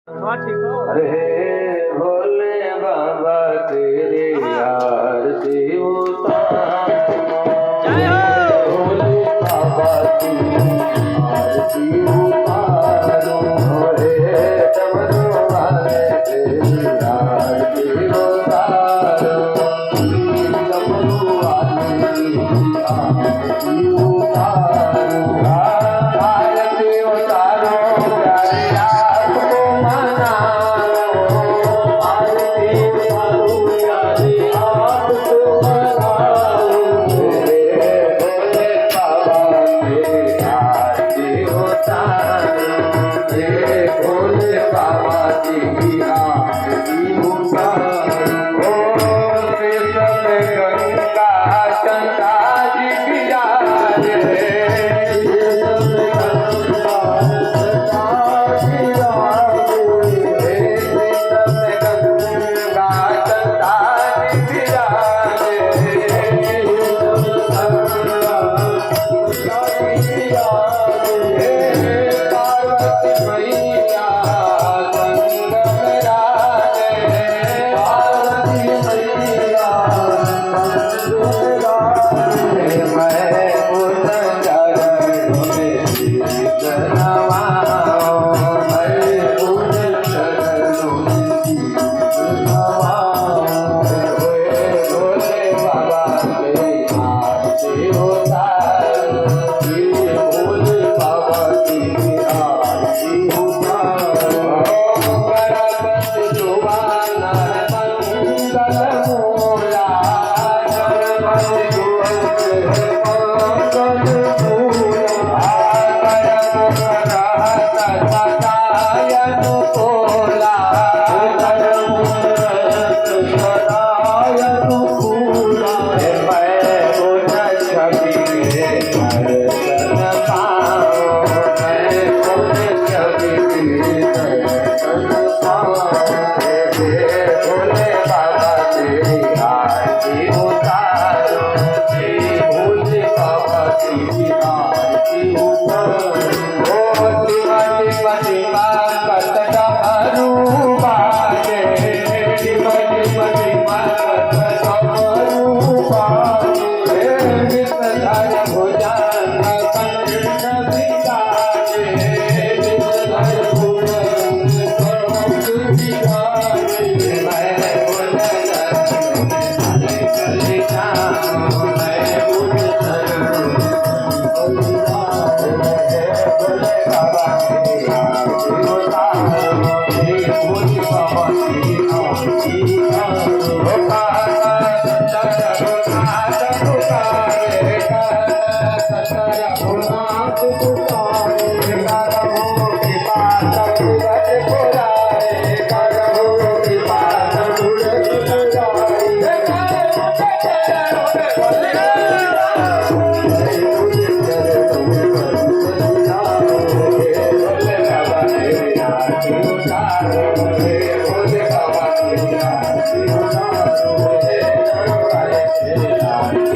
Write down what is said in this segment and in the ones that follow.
हाँ ठीक हो। अरे भोले बाबा तेरी आरती उतारो। जय हो। भोले बाबा तेरी आरती उतारो। हे डमरू वाले तेरी आरती उतारो। डमरू वाले तेरी आरती उतारो। आरती उतारो प्यारे आपको मनाओ। आरती उतारो प्यारे आपको मनाओ। भोले बाबा तेरी आरती उतारो। भोले बाबा तेरी आरती उतारो। गंगा चंदा जी विराजे।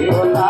होता